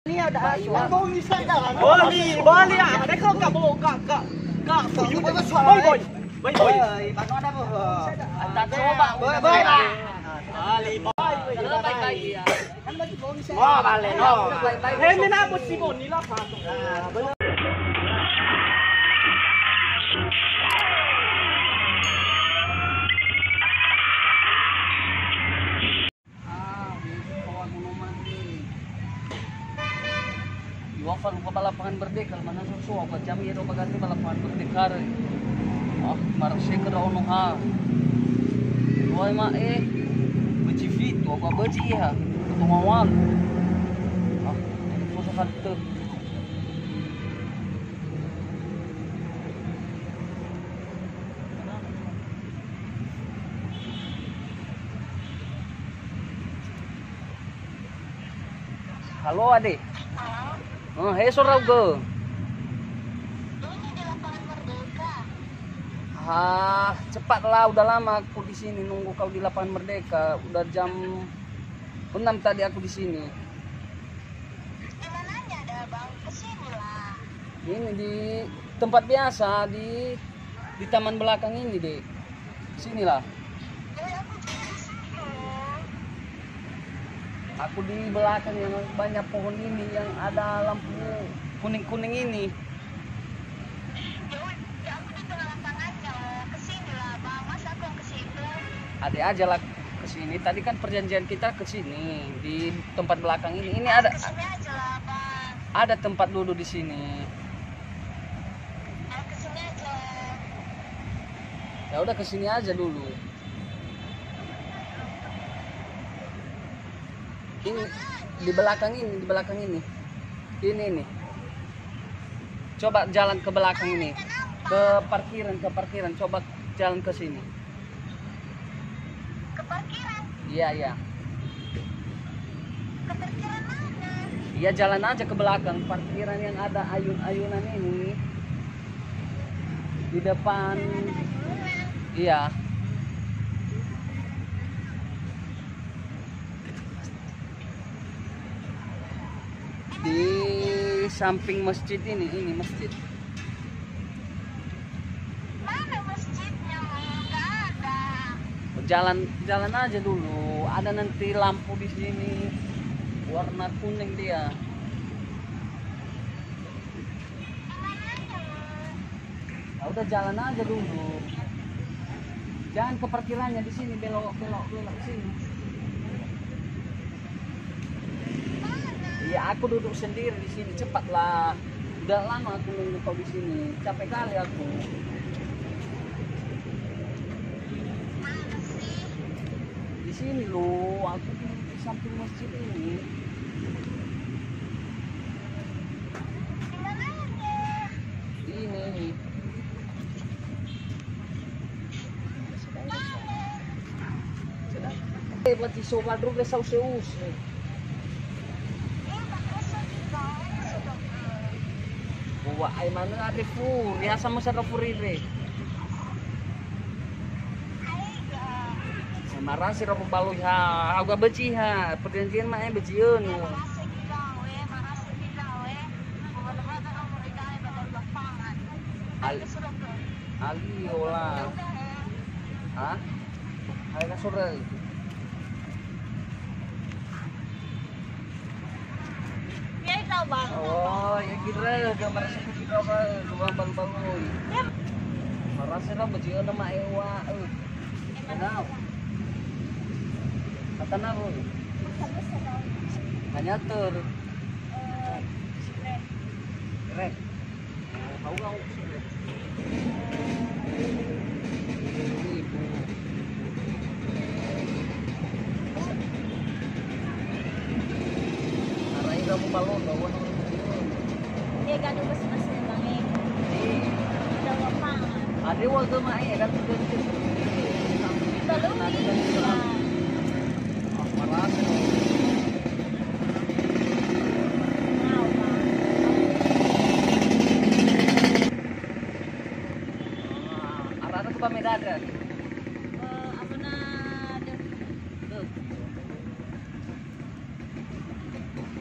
Ini ada aswang. Bali, Bali à, đấy không cả bộ cả phụ nữ bơi bơi bơi bơi. Bạn nói đâu rồi? Đặt số bạn Bơi bơi là. Bali bơi. Nó bay bay à. Nó bà lẻ nó. Thế mới là một xí bồn ní là phạt. Iwafan ko balapangan Merdeka mana susu apa jam ya do bagati balapangan Merdeka re. Ah, marang sekera ono ha. Wai ma beci fit to ba beci ha. To mawal. Ah, ini foto kante. Halo adik. Hei sorau ke? Cepatlah, udah lama aku di sini nunggu kau di lapangan Merdeka. Udah jam 6 tadi aku di sini. Di mananya ada bang? Kesini lah. Ini di tempat biasa di taman belakang ini deh. Sinilah. Jadi aku juga di situ. Aku di belakang yang banyak pohon ini yang ada lampu kuning-kuning ini. Ya aku di tengah lapangannya. Kesini lah bang. Masa aku yang ke situ? Adik aja lah ke sini. Tadi kan perjanjian kita ke sini di tempat belakang ini. Ini ada Kesini aja lah bang. ada tempat duduk di sini. Kesini aja. Ya udah ke sini aja dulu. Ini di belakang ini. Ini nih. Coba jalan ke belakang ini. Ke parkiran. Coba jalan ke sini. Ke parkiran? Iya. Ke parkiran mana? Iya jalan aja ke belakang parkiran yang ada ayun-ayunan ini. Di depan. Iya. Di samping masjid ini masjid. Mana masjidnya? Enggak ada. Jalan aja dulu. Ada nanti lampu di sini warna kuning dia. Di mananya? Ya udah jalan aja dulu. Jangan ke parkirannya di sini, belok sini. Iya, aku duduk sendiri di sini, cepatlah. Udah lama aku nunggu kau di sini, capek kali aku. Mana sih? Di sini loh, aku di samping masjid ini. Di mananya? Ini. Buat si sobat dulu besau seus. Buat ay mana ada fur, ya sama sa furire. Marah si ropo baloy ha, aga beci ha, perjanjian mah beciun. Ali olah. Hah? Ay na sural. Ya ikaw bang. Oh, ya kira gambar sa kita ba luwang bal-baloy. Marah si ropo beciun na maewa. Ano? Kata na ro. Manyatur. Rek. Tahu kau secret. Ibu. Aray kamu balon bawa ng Dia gaduh bas-bas ya bang eh. Ada lapangan. Ade wag maay kan tuh. Belum ya. Maras. Mau bang. Arana ke Pamedagan. Apa na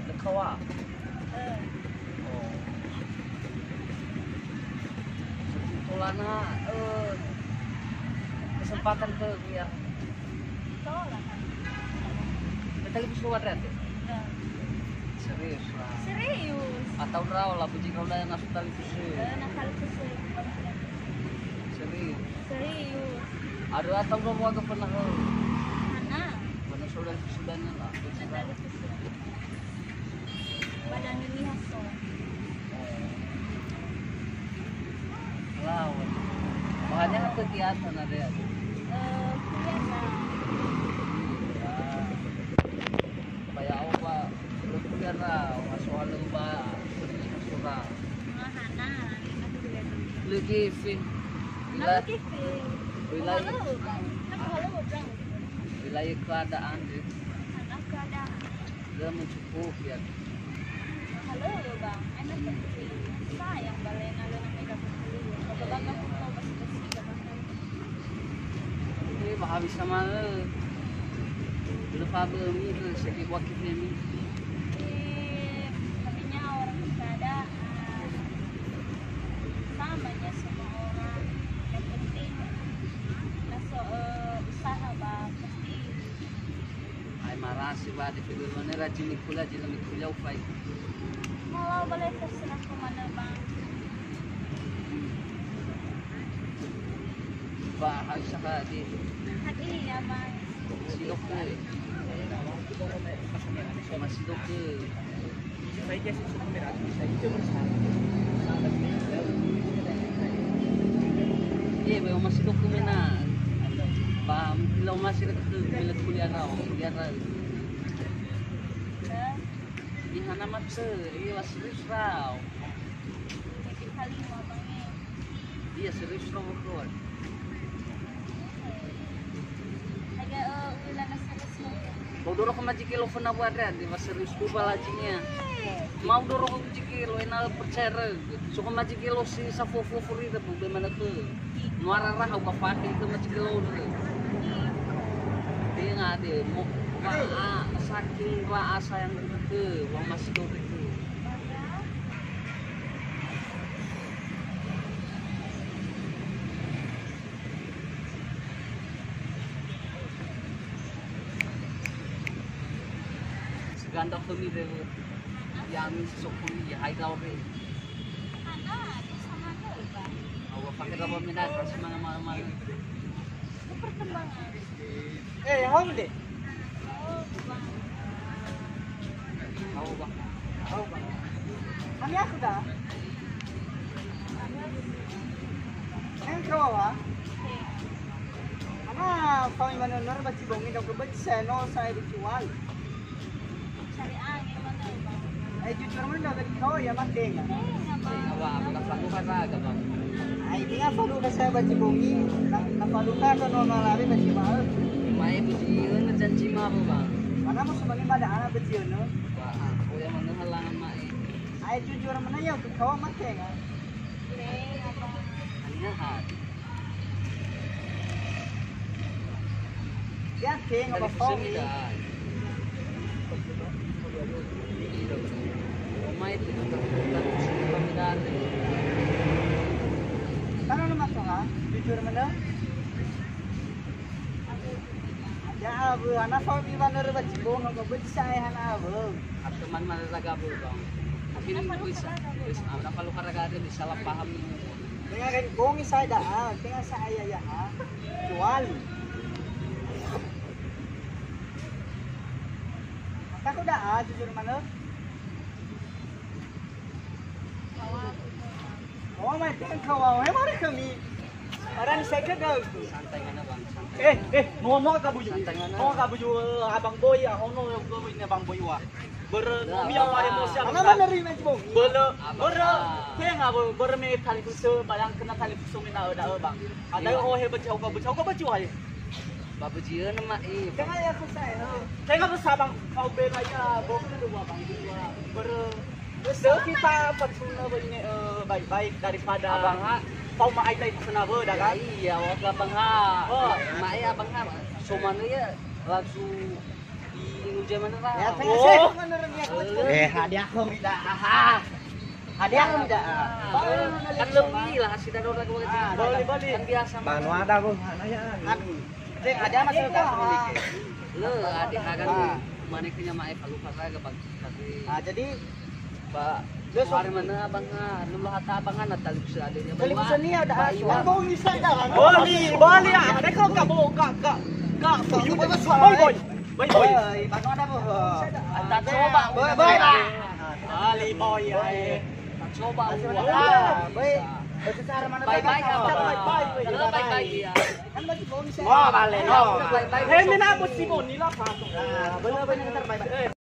Dekawa. Sebetulnya kesempatan ke biar Tolak. tadi bisa red ya? Serius lah. Serius. Atau raw lah puji kau dah ngasut tali pusu. Nakal puso. Serius. Serius. Ada atau belum agak pernah Mana? pernah sudahnya lah. Nakal puso. Badan ini haso. Wow. Makanya kan kegiatan ada ya. Kuliah lah. Kayak apa? Berkuliah lah. Soal lembah. Surah. Hana. Lagi fin. Nama kifi. Wilayah Halo, bang. wilayah keadaan deh. Anak keadaan. Dia mencukupi ya. Halo, bang. Enak penting. Sayang balai nalo na may kapatuloy. Pagkabang ako mo basi-basi ka bang. Ini bahas sama belum paham ini segi wakilnya ini. Kami nya orang keadaan. Sama nya semua orang. Yang penting nasa usaha bang. Pasti. Ay marasi ba di figur mana rajin kuliah jadi kuliah ufai. Mau balai terserah ke mana bang. Bahas saka di Hadi ya bang. sidok ke. Sama sidok ke. Saya jadi kamera saya itu bersama. Iya, memang masih sidok ke mana. Paham, kalau masih ke bila kuliah raw, biar di hana mata, iya serius raw. Jadi kali mau bang eh. Iya serius raw keluar. Agak ulan na sa kasmo. Mau dorong ke majik kilo pernah buat di serius ku balajinya. Mau dorong ke majik kilo enak percaya. So ke majik kilo si safo-fo furi itu bagaimana ke. Nuara rah aku pakai ke majik kilo dulu. Dia nggak ada mau saking rasa yang ke uang masih dulu itu. Seganda kami deh yang sesukuri ya hai kau deh. Anak, sama na ba? Aku pakai apa minat kasih mana. Sa perkembangan. Home deh. Oh, bang. Tahu bang. Oh, bang. Kami aku dah. Yang kawawa. Okay. Ana kami manonor baci bongi daw ko baci seno sa ritual. Cari angin mana bang? Ay jujur man daw ko ya matenga. Nga bang. Awa, aku tak sanggup kata bang. Ay di nga palu ka sa baci bongi. Napalu ka sa no nalari baci mahal. Mai bujian janji mah bang. Mana mo sa bani pada ana baci no. Wah, aku yang mana halangan mai. Ay jujur man ya ko matenga. Okay, nga bang. Hanya hat. Ya tenga ba Dari fo. semida. Mai itu terkutat pembedaan. Ano naman to ha? Jujur man daw. Ya abu ana fo bi manor baci bongi ko baci say hana abu. At teman mana raga bang. Mungkin bisa. Apa kalau karaga ada salah paham. Kaya kan bongi say da, kaya sa ayaya ha. Jual. Aku dah jujur mana? Oh, my God, kawawa. Mari kami. Orang saya kagak. Santai mana bang. Santai. Ngomong ka buju. Santai mana? Ngomong ka buju abang boy ah. Ono boy ni abang boy wa. Miyaw ada emosi. Ano man nari man bong? Kaya nga ber may tali puso, bayang kena tali puso mina ada bang. Ada oh he bacaw ka bacu ay. Babujian nama Kaya ako sa kaya nga sabang kau belaya bong na dua bang dua. So kita patsuna ba ni baik-baik daripada abang ha. Pau maay tayo sa nabo dagan. Iya, wag abang ha. Oh. Mai abang ha. So mana ya langsung Puja mana ra. Ya, hadiah ko mida. Hadiah ko mida. Kan lebih lah sih dan orang gua Bali. kan biasa mah. Banu ada bu. Cek hadiah masuk ke pemilik. Le ade hagan mana kenya mah evalu pasaga bang. Nah, jadi Pak Kemarin mana abang lu hata abangan natal bisa adanya. beli kusania ada asuhan. Mau bisa dah. Bali ah. Ada kau enggak boh enggak. Puyu boy. Banu ada bu. Anta coba. Boy. Bali boy ay. Coba Boy. Besar mana Bye-bye ka. Bye-bye. Halo bye-bye ya. Kan bagi mau bisa. Mo bale no. Bye-bye. Hey, minabot si Bon nila pasok. Bener-bener ntar bye-bye.